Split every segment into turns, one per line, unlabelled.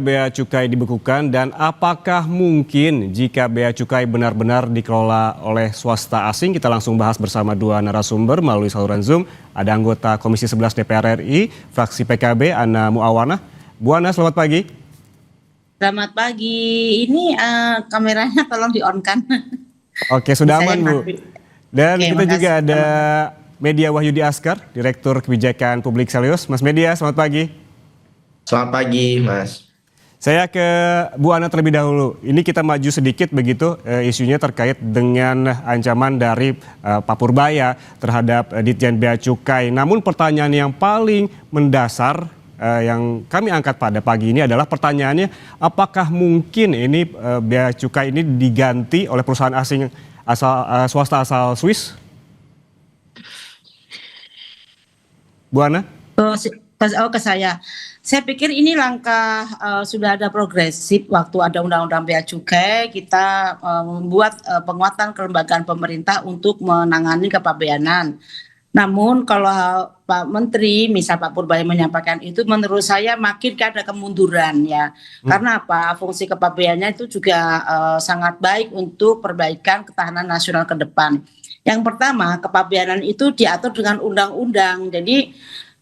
Bea Cukai dibekukan dan apakah mungkin jika Bea Cukai benar-benar dikelola oleh swasta asing? Kita langsung bahas bersama dua narasumber melalui saluran Zoom. Ada anggota Komisi 11 DPR RI, fraksi PKB, Ana Muawana. Bu Ana, selamat pagi.
Selamat pagi. Ini kameranya tolong di-on-kan.
Oke, sudah
Saya
aman, Bu.
mati.
Dan
Oke,
kita juga
makasih.
ada Media Wahyudi Askar, Direktur Kebijakan Publik Selius. Mas Media, selamat pagi.
Selamat pagi, Mas.
Saya ke Bu Ana terlebih dahulu. Ini kita maju sedikit begitu isunya terkait dengan ancaman dari Pak Purbaya terhadap Ditjen Bea Cukai. Namun pertanyaan yang paling mendasar yang kami angkat pada pagi ini adalah pertanyaannya, apakah mungkin ini Bea Cukai ini diganti oleh perusahaan asing asal swasta asal Swiss? Bu Ana?
Ke saya. Saya pikir ini langkah sudah ada progresif waktu ada Undang-Undang Bea Cukai, kita membuat penguatan kelembagaan pemerintah untuk menangani kepabeanan. Namun kalau Pak Menteri, misal Pak Purbaya menyampaikan itu, menurut saya makin ada kemunduran ya. Karena apa? Fungsi kepabeannya itu juga sangat baik untuk perbaikan ketahanan nasional ke depan. Yang pertama, kepabeanan itu diatur dengan undang-undang. Jadi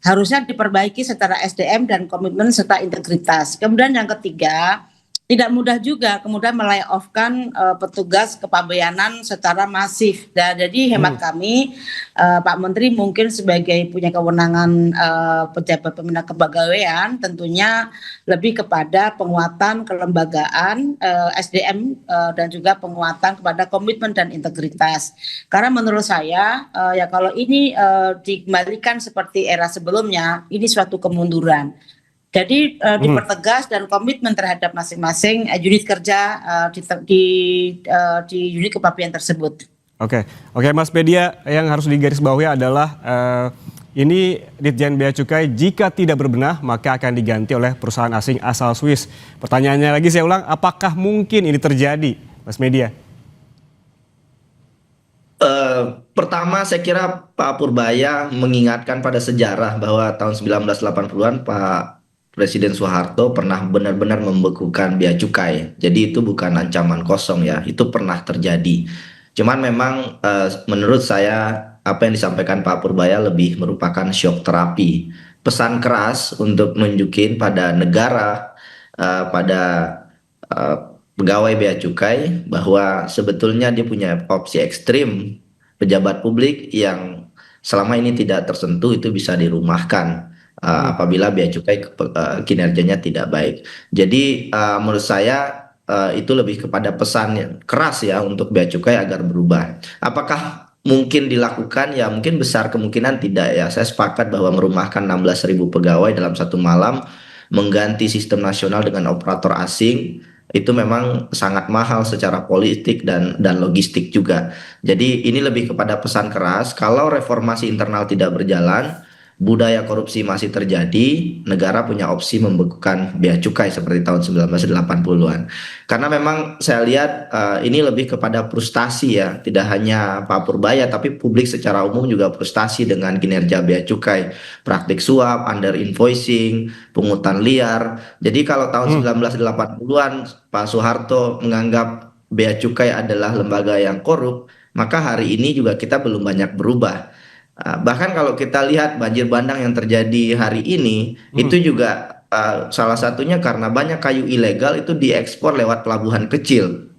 harusnya diperbaiki secara SDM dan komitmen serta integritas. Kemudian yang ketiga, tidak mudah juga kemudian melay-off-kan petugas kepabeanan secara masif. Jadi hemat kami, Pak Menteri mungkin sebagai punya kewenangan pejabat pembina kepegawaian tentunya lebih kepada penguatan kelembagaan SDM dan juga penguatan kepada komitmen dan integritas. Karena menurut saya ya kalau ini dikembalikan seperti era sebelumnya, ini suatu kemunduran. Jadi dipertegas dan komitmen terhadap masing-masing unit kerja di unit kepabeanan tersebut.
Oke, Mas Media, yang harus digarisbawahi adalah ini Ditjen Bea Cukai jika tidak berbenah maka akan diganti oleh perusahaan asing asal Swiss. Pertanyaannya lagi saya ulang, apakah mungkin ini terjadi, Mas Media?
Pertama saya kira Pak Purbaya mengingatkan pada sejarah bahwa tahun 1980-an Pak Presiden Soeharto pernah benar-benar membekukan bea cukai. Jadi itu bukan ancaman kosong ya, itu pernah terjadi. Cuman memang menurut saya apa yang disampaikan Pak Purbaya lebih merupakan shock terapi. Pesan keras untuk menunjukin pada negara, pada eh, pegawai bea cukai bahwa sebetulnya dia punya opsi ekstrim. Pejabat publik yang selama ini tidak tersentuh itu bisa dirumahkan apabila bea cukai kinerjanya tidak baik. Jadi menurut saya itu lebih kepada pesan yang keras ya untuk bea cukai agar berubah. Apakah mungkin dilakukan? Ya mungkin besar kemungkinan tidak ya. Saya sepakat bahwa merumahkan 16.000 pegawai dalam satu malam, mengganti sistem nasional dengan operator asing, itu memang sangat mahal secara politik dan logistik juga. Jadi ini lebih kepada pesan keras, kalau reformasi internal tidak berjalan, budaya korupsi masih terjadi, negara punya opsi membekukan bea cukai seperti tahun 1980-an. Karena memang saya lihat ini lebih kepada frustasi ya, tidak hanya Pak Purbaya tapi publik secara umum juga frustasi dengan kinerja bea cukai, praktik suap, under invoicing, pungutan liar. Jadi kalau tahun 1980-an Pak Soeharto menganggap bea cukai adalah lembaga yang korup, maka hari ini juga kita belum banyak berubah. Bahkan kalau kita lihat banjir bandang yang terjadi hari ini, itu juga salah satunya karena banyak kayu ilegal itu diekspor lewat pelabuhan kecil.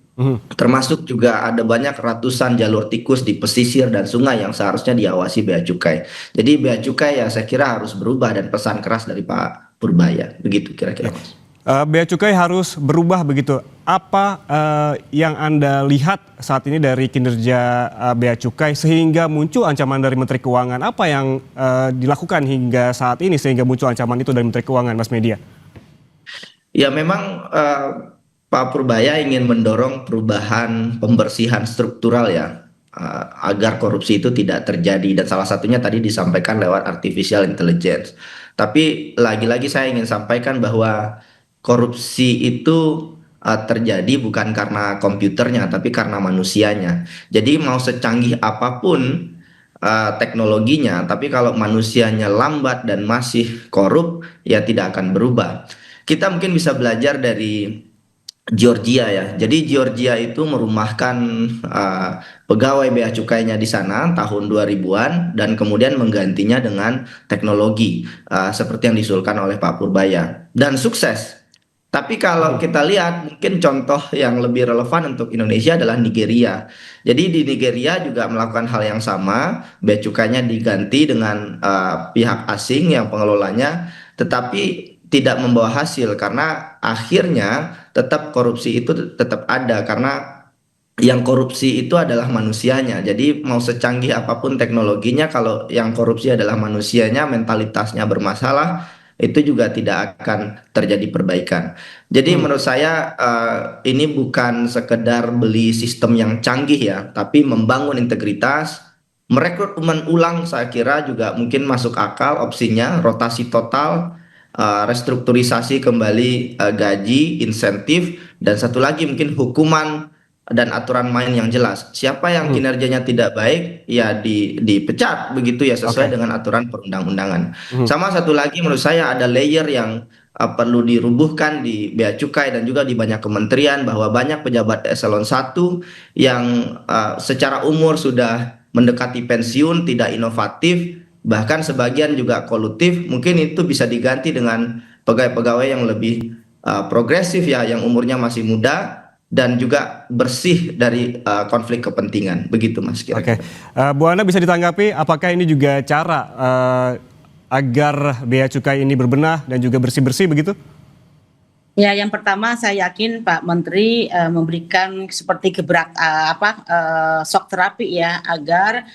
Termasuk juga ada banyak ratusan jalur tikus di pesisir dan sungai yang seharusnya diawasi bea cukai. Jadi bea cukai ya saya kira harus berubah, dan pesan keras dari Pak Purbaya. Begitu kira-kira, Mas.
Bea Cukai harus berubah begitu. Apa yang Anda lihat saat ini dari kinerja Bea Cukai sehingga muncul ancaman dari Menteri Keuangan? Apa yang dilakukan hingga saat ini sehingga muncul ancaman itu dari Menteri Keuangan, Mas Media?
Ya memang Pak Purbaya ingin mendorong perubahan pembersihan struktural ya, agar korupsi itu tidak terjadi, dan salah satunya tadi disampaikan lewat artificial intelligence. Tapi lagi-lagi saya ingin sampaikan bahwa korupsi itu terjadi bukan karena komputernya tapi karena manusianya. Jadi mau secanggih apapun teknologinya, tapi kalau manusianya lambat dan masih korup ya tidak akan berubah. kita mungkin bisa belajar dari Georgia ya. Jadi Georgia itu merumahkan pegawai bea cukainya di sana tahun 2000-an dan kemudian menggantinya dengan teknologi seperti yang diusulkan oleh Pak Purbaya dan sukses. Tapi kalau kita lihat mungkin contoh yang lebih relevan untuk Indonesia adalah Nigeria. Jadi di Nigeria juga melakukan hal yang sama, bea cukainya diganti dengan pihak asing yang pengelolanya, tetapi tidak membawa hasil karena akhirnya tetap korupsi itu tetap ada karena yang korupsi itu adalah manusianya. Jadi mau secanggih apapun teknologinya, kalau yang korupsi adalah manusianya, mentalitasnya bermasalah, itu juga tidak akan terjadi perbaikan. Jadi menurut saya ini bukan sekedar beli sistem yang canggih ya, tapi membangun integritas, merekrutmen ulang saya kira juga mungkin masuk akal opsinya, rotasi total, restrukturisasi kembali gaji, insentif, dan satu lagi mungkin hukuman dan aturan main yang jelas. Siapa yang kinerjanya tidak baik, ya dipecat begitu ya sesuai
Oke.
dengan aturan perundang-undangan.
Mhm.
Sama satu lagi menurut saya ada layer yang perlu dirubuhkan di bea cukai dan juga di banyak kementerian bahwa banyak pejabat eselon 1 yang secara umur sudah mendekati pensiun, tidak inovatif, bahkan sebagian juga kolutif. Mungkin itu bisa diganti dengan pegawai-pegawai yang lebih progresif ya, yang umurnya masih muda dan juga bersih dari konflik kepentingan. Begitu Mas
Oke,
kira-kira.
Bu Ana bisa ditanggapi apakah ini juga cara agar bea cukai ini berbenah dan juga bersih-bersih begitu?
Ya, yang pertama saya yakin Pak Menteri memberikan seperti shock terapi ya agar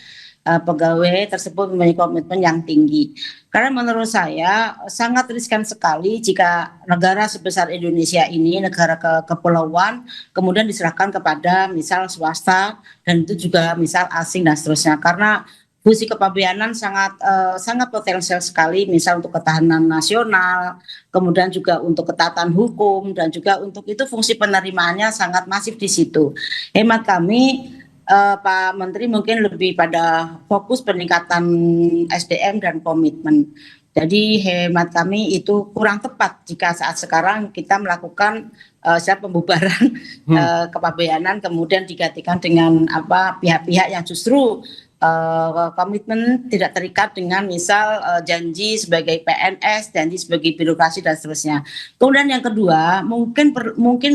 pegawai tersebut memiliki komitmen yang tinggi. Karena menurut saya sangat riskan sekali jika negara sebesar Indonesia ini, negara kepulauan, kemudian diserahkan kepada misal swasta dan itu juga misal asing dan seterusnya. Karena fungsi kepabeanan sangat potensial sekali, misal untuk ketahanan nasional, kemudian juga untuk ketaatan hukum dan juga untuk itu fungsi penerimaannya sangat masif di situ. Hemat kami Pak Menteri mungkin lebih pada fokus peningkatan SDM dan komitmen. Jadi hemat kami itu kurang tepat jika saat sekarang kita melakukan pembubaran kepabeanan kemudian digantikan dengan pihak-pihak yang justru komitmen tidak terikat dengan misal janji sebagai PNS, janji sebagai birokrasi dan seterusnya. Kemudian yang kedua mungkin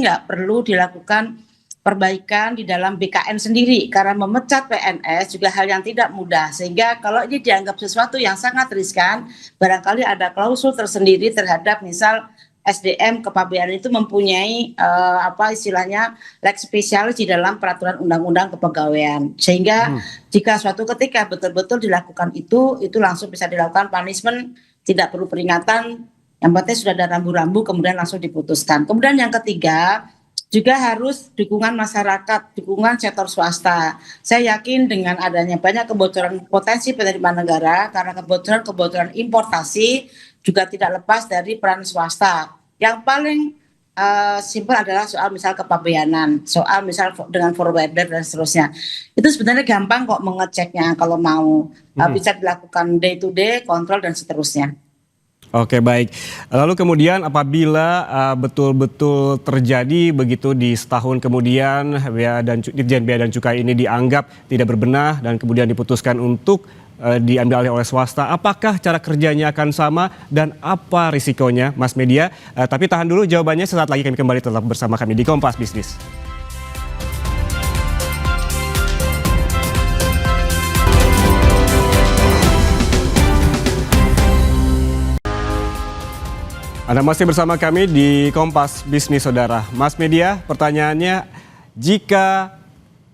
nggak perlu dilakukan perbaikan di dalam BKN sendiri karena memecat PNS juga hal yang tidak mudah sehingga kalau ini dianggap sesuatu yang sangat riskan barangkali ada klausul tersendiri terhadap misal SDM kepabeanan itu mempunyai istilahnya lex spesialis di dalam peraturan undang-undang kepegawaian sehingga jika suatu ketika betul-betul dilakukan itu langsung bisa dilakukan punishment, tidak perlu peringatan, yang penting sudah ada rambu-rambu kemudian langsung diputuskan. Kemudian yang ketiga juga harus dukungan masyarakat, dukungan sektor swasta. Saya yakin dengan adanya banyak kebocoran potensi penerimaan negara karena kebocoran importasi juga tidak lepas dari peran swasta. Yang paling simpel adalah soal misal kepabeanan, soal misal dengan forwarder dan seterusnya. Itu sebenarnya gampang kok mengeceknya kalau mau. Bisa dilakukan day to day, kontrol dan seterusnya.
Oke, baik. Lalu kemudian apabila betul-betul terjadi begitu di setahun kemudian Ditjen Bea dan Cukai ini dianggap tidak berbenah dan kemudian diputuskan untuk diambil alih oleh swasta, apakah cara kerjanya akan sama dan apa risikonya, Mas Media? Tapi tahan dulu jawabannya, sesaat lagi kami kembali tetap bersama kami di Kompas Bisnis. Anda masih bersama kami di Kompas Bisnis, Saudara. Mas Media, pertanyaannya, jika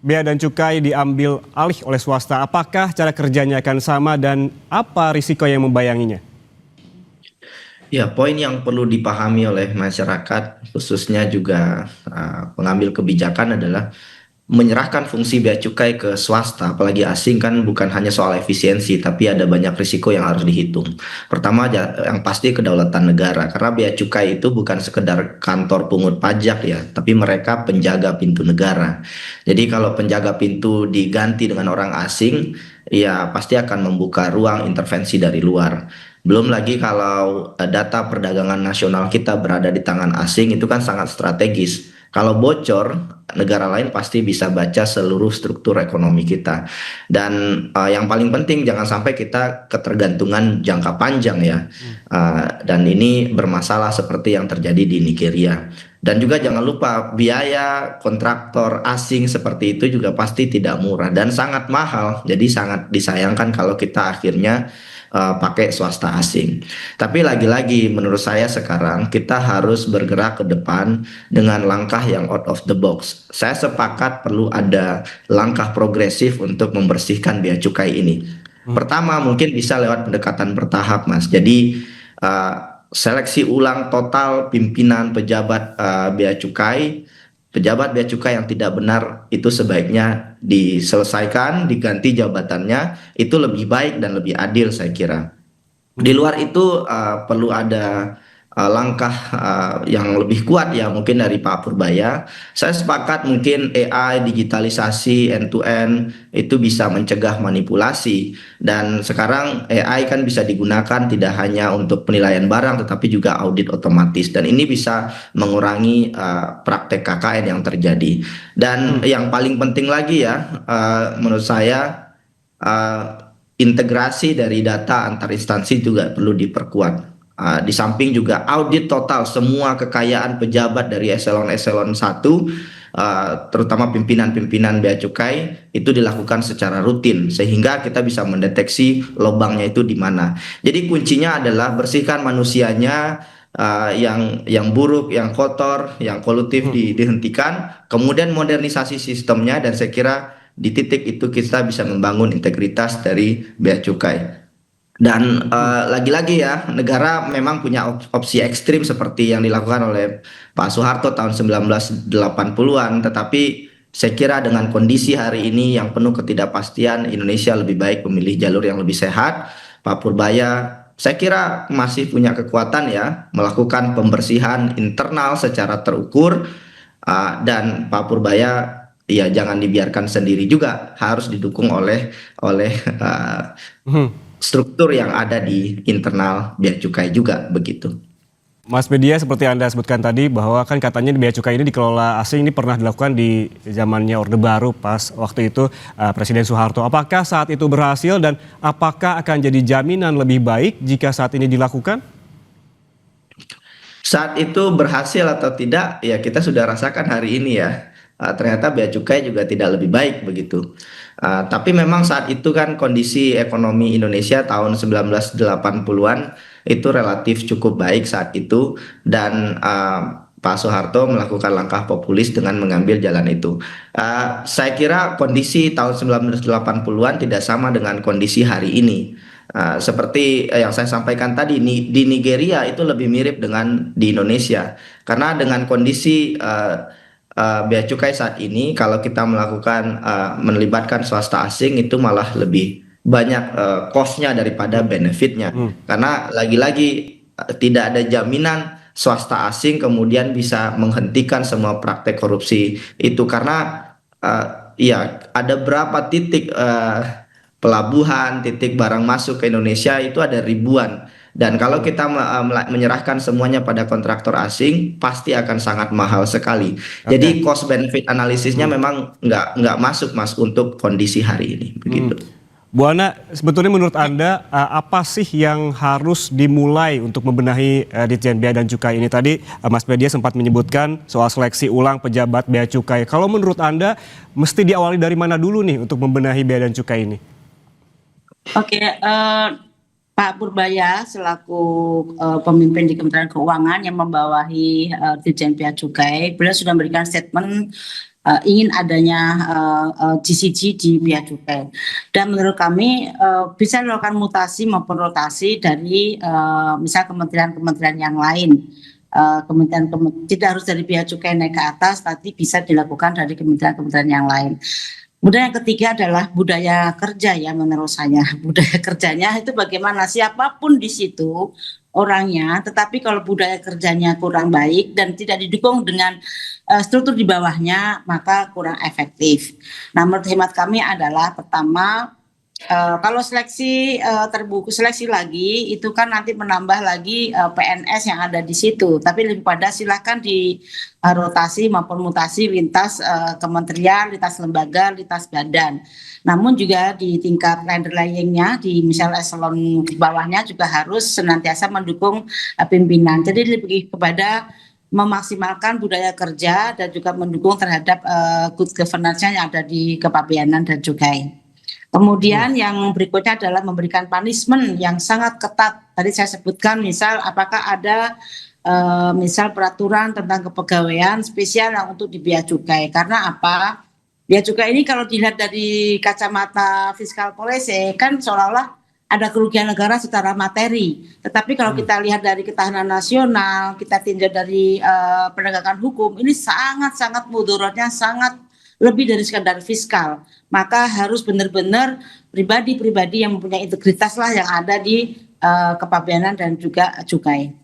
bea dan cukai diambil alih oleh swasta, apakah cara kerjanya akan sama dan apa risiko yang membayanginya?
Ya, poin yang perlu dipahami oleh masyarakat, khususnya juga pengambil kebijakan adalah menyerahkan fungsi bea cukai ke swasta, apalagi asing kan bukan hanya soal efisiensi, tapi ada banyak risiko yang harus dihitung. Pertama yang pasti kedaulatan negara, karena bea cukai itu bukan sekedar kantor pungut pajak ya, tapi mereka penjaga pintu negara. Jadi kalau penjaga pintu diganti dengan orang asing, ya pasti akan membuka ruang intervensi dari luar. Belum lagi kalau data perdagangan nasional kita berada di tangan asing itu kan sangat strategis. Kalau bocor, negara lain pasti bisa baca seluruh struktur ekonomi kita. Dan yang paling penting jangan sampai kita ketergantungan jangka panjang ya. Dan ini bermasalah seperti yang terjadi di Nigeria. Dan juga jangan lupa biaya kontraktor asing seperti itu juga pasti tidak murah dan sangat mahal. Jadi sangat disayangkan kalau kita akhirnya pakai swasta asing. Tapi lagi-lagi menurut saya sekarang kita harus bergerak ke depan dengan langkah yang out of the box. Saya sepakat perlu ada langkah progresif untuk membersihkan bea cukai ini. Pertama mungkin bisa lewat pendekatan bertahap, Mas. Jadi uh, seleksi ulang total pimpinan pejabat bea cukai, pejabat bea cukai yang tidak benar itu sebaiknya diselesaikan, diganti jabatannya, itu lebih baik dan lebih adil saya kira. Di luar itu perlu ada langkah yang lebih kuat ya mungkin dari Pak Purbaya. Saya sepakat mungkin AI, digitalisasi, end to end itu bisa mencegah manipulasi. Dan sekarang AI kan bisa digunakan tidak hanya untuk penilaian barang tetapi juga audit otomatis. Dan ini bisa mengurangi praktek KKN yang terjadi. Dan yang paling penting lagi ya menurut saya integrasi dari data antar instansi juga perlu diperkuat. Di samping juga audit total semua kekayaan pejabat dari eselon-eselon 1, terutama pimpinan-pimpinan bea cukai itu dilakukan secara rutin sehingga kita bisa mendeteksi lubangnya itu di mana. Jadi kuncinya adalah bersihkan manusianya, yang buruk, yang kotor, yang kolutif dihentikan, kemudian modernisasi sistemnya dan saya kira di titik itu kita bisa membangun integritas dari bea cukai. Dan lagi-lagi ya, negara memang punya opsi ekstrim seperti yang dilakukan oleh Pak Soeharto tahun 1980-an, tetapi saya kira dengan kondisi hari ini yang penuh ketidakpastian, Indonesia lebih baik memilih jalur yang lebih sehat. Pak Purbaya, saya kira masih punya kekuatan ya melakukan pembersihan internal secara terukur, dan Pak Purbaya ya jangan dibiarkan sendiri juga, harus didukung oleh struktur yang ada di internal bea cukai juga begitu.
Mas Media, seperti Anda sebutkan tadi bahwa kan katanya bea cukai ini dikelola asing, ini pernah dilakukan di zamannya Orde Baru pas waktu itu Presiden Soeharto. Apakah saat itu berhasil dan apakah akan jadi jaminan lebih baik jika saat ini dilakukan?
Saat itu berhasil atau tidak ya kita sudah rasakan hari ini ya. Ternyata bea cukai juga tidak lebih baik begitu. Tapi memang saat itu kan kondisi ekonomi Indonesia tahun 1980-an itu relatif cukup baik saat itu dan Pak Soeharto melakukan langkah populis dengan mengambil jalan itu. Saya kira kondisi tahun 1980-an tidak sama dengan kondisi hari ini. Seperti yang saya sampaikan tadi, di Nigeria itu lebih mirip dengan di Indonesia karena dengan kondisi bea cukai saat ini kalau kita melakukan melibatkan swasta asing itu malah lebih banyak cost-nya daripada benefitnya karena lagi-lagi tidak ada jaminan swasta asing kemudian bisa menghentikan semua praktek korupsi itu karena ya ada berapa titik pelabuhan, titik barang masuk ke Indonesia itu ada ribuan. Dan kalau kita menyerahkan semuanya pada kontraktor asing, pasti akan sangat mahal sekali. Jadi
Oke.
cost benefit analisisnya memang nggak masuk Mas untuk kondisi hari ini, begitu.
Bu Ana, sebetulnya menurut Anda apa sih yang harus dimulai untuk membenahi Ditjen Bea dan Cukai ini? Tadi Mas Media sempat menyebutkan soal seleksi ulang pejabat Bea Cukai. Kalau menurut Anda mesti diawali dari mana dulu nih untuk membenahi Bea dan Cukai ini?
Oke, Pak Purbaya selaku pemimpin di Kementerian Keuangan yang membawahi Ditjen Bea Cukai, beliau sudah memberikan statement ingin adanya GCG di Bea Cukai. Dan menurut kami bisa dilakukan mutasi maupun rotasi dari misal kementerian-kementerian yang lain. Tidak harus dari Bea Cukai naik ke atas, tapi bisa dilakukan dari kementerian-kementerian yang lain. Kemudian yang ketiga adalah budaya kerja ya menurut saya. Budaya kerjanya itu bagaimana siapapun di situ orangnya, tetapi kalau budaya kerjanya kurang baik dan tidak didukung dengan struktur di bawahnya, maka kurang efektif. Nah menurut hemat kami adalah pertama Kalau seleksi terbuka seleksi lagi itu kan nanti menambah lagi PNS yang ada di situ. Tapi lebih pada silakan di rotasi maupun mutasi lintas kementerian, lintas lembaga, lintas badan. Namun juga di tingkat laying-nya di misal eselon di bawahnya juga harus senantiasa mendukung pimpinan. Jadi lebih kepada memaksimalkan budaya kerja dan juga mendukung terhadap good governance-nya yang ada di Kepabeanan dan Cukai. Kemudian yang berikutnya adalah memberikan punishment yang sangat ketat. Tadi saya sebutkan misal apakah ada misal peraturan tentang kepegawaian spesial yang untuk di bea cukai. Karena apa? Bea cukai ini kalau dilihat dari kacamata fiskal policy kan seolah-olah ada kerugian negara secara materi. Tetapi kalau kita lihat dari ketahanan nasional, kita tinjau dari penegakan hukum, ini sangat-sangat mudaratnya sangat lebih dari sekadar fiskal. Maka harus benar-benar pribadi-pribadi yang mempunyai integritas lah yang ada di Kepabeanan dan juga Cukai.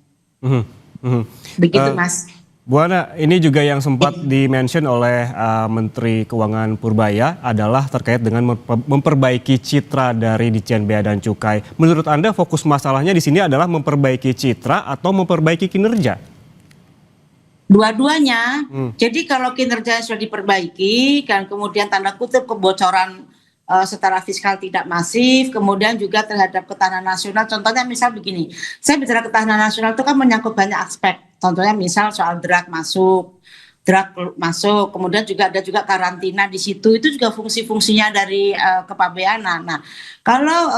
Mhm, mhm.
Begitu Mas.
Bu Ana, ini juga yang sempat di-mention oleh Menteri Keuangan Purbaya adalah terkait dengan memperbaiki citra dari Ditjen Bea dan Cukai. Menurut Anda fokus masalahnya di sini adalah memperbaiki citra atau memperbaiki kinerja?
Dua-duanya. Jadi kalau kinerja sudah diperbaiki dan kemudian tanda kutip kebocoran secara fiskal tidak masif, kemudian juga terhadap ketahanan nasional. Contohnya misal begini, saya bicara ketahanan nasional itu kan menyangkut banyak aspek. Contohnya misal soal drug masuk, kemudian juga ada juga karantina di situ. Itu juga fungsi-fungsinya dari Kepabeanan. Nah, kalau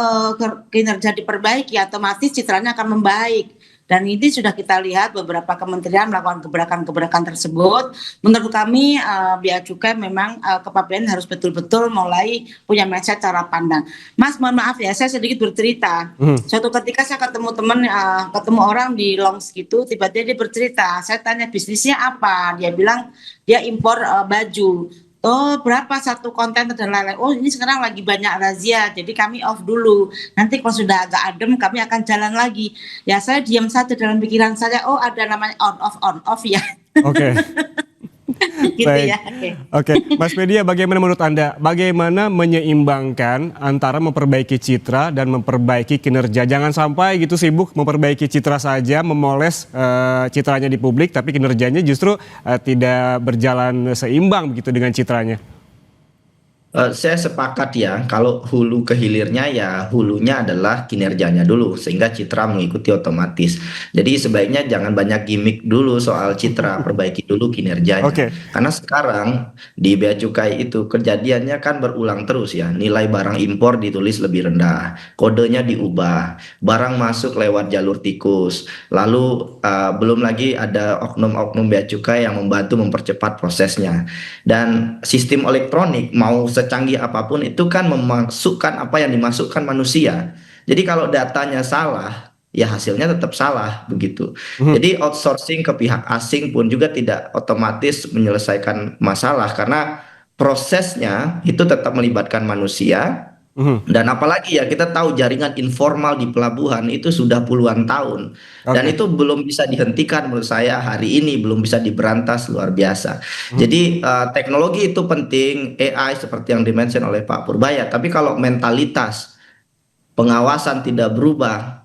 kinerja diperbaiki, otomatis citranya akan membaik. Dan ini sudah kita lihat beberapa kementerian melakukan gebrakan-gebrakan tersebut. Menurut kami Bea Cukai memang Kepabeanan harus betul-betul mulai punya mindset cara pandang. Mas, mohon maaf ya, saya sedikit bercerita. Suatu ketika saya ketemu teman, ketemu orang di Longs gitu, tiba-tiba dia bercerita. Saya tanya bisnisnya apa? Dia bilang dia impor baju. Oh, berapa satu kontainer dan lain-lain. Oh, ini sekarang lagi banyak razia, jadi kami off dulu. Nanti kalau sudah agak adem, kami akan jalan lagi. Ya, saya diam saja dalam pikiran saya. Oh, ada namanya on off ya.
Oke.
Gitu
Baik.
ya.
Oke, Mas Media, bagaimana menurut Anda? Bagaimana menyeimbangkan antara memperbaiki citra dan memperbaiki kinerja? Jangan sampai gitu sibuk memperbaiki citra saja, memoles citranya di publik, tapi kinerjanya justru tidak berjalan seimbang begitu dengan citranya.
Saya sepakat ya, kalau hulu ke hilirnya ya hulunya adalah kinerjanya dulu sehingga citra mengikuti otomatis. Jadi sebaiknya jangan banyak gimmick dulu soal citra, perbaiki dulu kinerjanya.
Oke.
Karena sekarang di Bea Cukai itu kejadiannya kan berulang terus ya. Nilai barang impor ditulis lebih rendah, kodenya diubah, barang masuk lewat jalur tikus. Lalu belum lagi ada oknum-oknum Bea Cukai yang membantu mempercepat prosesnya. Dan sistem elektronik mau secanggih apapun itu kan memasukkan apa yang dimasukkan manusia. Jadi kalau datanya salah, ya hasilnya tetap salah begitu. Jadi outsourcing ke pihak asing pun juga tidak otomatis menyelesaikan masalah karena prosesnya itu tetap melibatkan manusia. Dan apalagi ya kita tahu jaringan informal di pelabuhan itu sudah puluhan tahun dan
Oke.
itu belum bisa dihentikan menurut saya hari ini belum bisa diberantas luar biasa. Jadi teknologi itu penting AI seperti yang dimention oleh Pak Purbaya tapi kalau mentalitas pengawasan tidak berubah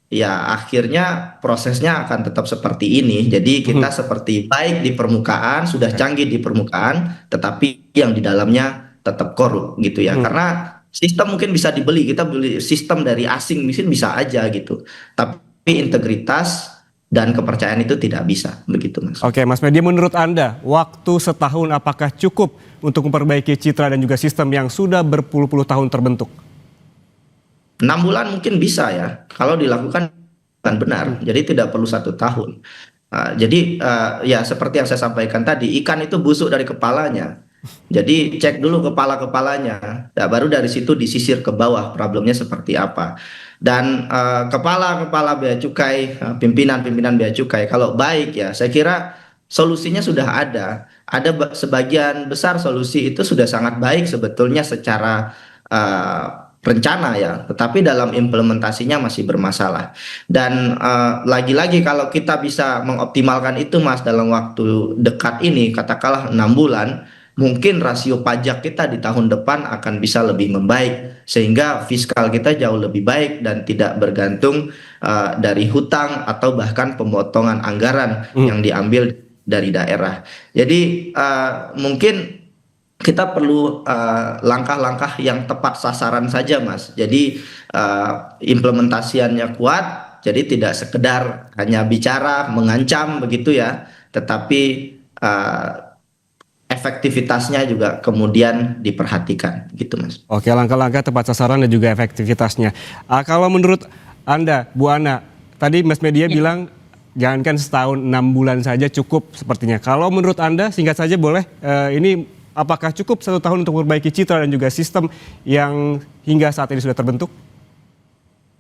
ya akhirnya prosesnya akan tetap seperti ini. Jadi kita seperti baik di permukaan sudah canggih di permukaan tetapi yang di dalamnya tetap korup gitu ya. Karena sistem mungkin bisa dibeli, kita beli sistem dari asing mungkin bisa aja gitu. Tapi integritas dan kepercayaan itu tidak bisa begitu Mas.
Oke, Mas Media, menurut Anda, waktu setahun apakah cukup untuk memperbaiki citra dan juga sistem yang sudah berpuluh-puluh tahun terbentuk?
6 bulan mungkin bisa ya, kalau dilakukan dengan benar. Jadi tidak perlu 1 tahun. Jadi ya seperti yang saya sampaikan tadi, ikan itu busuk dari kepalanya. Jadi cek dulu kepala-kepalanya, ya, baru dari situ disisir ke bawah problemnya seperti apa. Dan kepala-kepala Bea Cukai, pimpinan-pimpinan Bea Cukai, kalau baik ya, saya kira solusinya sudah ada. Ada sebagian besar solusi itu sudah sangat baik sebetulnya secara rencana ya, tetapi dalam implementasinya masih bermasalah. Dan lagi-lagi kalau kita bisa mengoptimalkan itu Mas dalam waktu dekat ini, katakanlah 6 bulan, mungkin rasio pajak kita di tahun depan akan bisa lebih membaik sehingga fiskal kita jauh lebih baik dan tidak bergantung dari hutang atau bahkan pemotongan anggaran yang diambil dari daerah. Jadi mungkin kita perlu langkah-langkah yang tepat sasaran saja, Mas. Jadi implementasiannya kuat, jadi tidak sekedar hanya bicara, mengancam begitu ya, tetapi efektivitasnya juga kemudian diperhatikan, gitu, Mas.
Oke, langkah-langkah tepat sasaran dan juga efektivitasnya. Kalau menurut Anda, Bu Ana, tadi Mas Media bilang jangankan setahun, 6 bulan saja cukup sepertinya. Kalau menurut Anda, singkat saja boleh, ini apakah cukup 1 tahun untuk memperbaiki citra dan juga sistem yang hingga saat ini sudah terbentuk?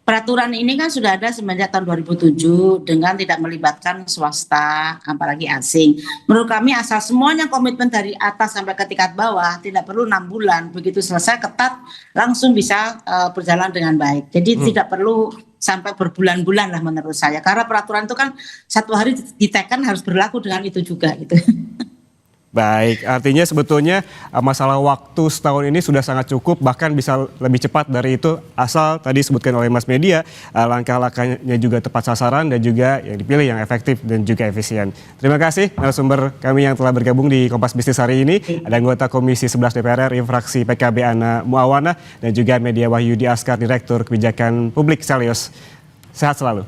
Peraturan ini kan sudah ada semenjak tahun 2007 dengan tidak melibatkan swasta, apalagi asing. Menurut kami asal semuanya komitmen dari atas sampai ke tingkat bawah, tidak perlu 6 bulan. Begitu selesai ketat, langsung bisa berjalan dengan baik. Jadi tidak perlu sampai berbulan-bulan lah menurut saya. Karena peraturan itu kan 1 hari diteken harus berlaku dengan itu juga gitu.
Baik, artinya sebetulnya masalah waktu setahun ini sudah sangat cukup, bahkan bisa lebih cepat dari itu asal tadi disebutkan oleh Mas Media, langkah-langkahnya juga tepat sasaran dan juga yang dipilih yang efektif dan juga efisien. Terima kasih narasumber kami yang telah bergabung di Kompas Bisnis hari ini. Ada anggota Komisi 11 DPR RI fraksi PKB Ana Muawana dan juga Media Wahyudi Askar, Direktur Kebijakan Publik Selyos. Sehat selalu.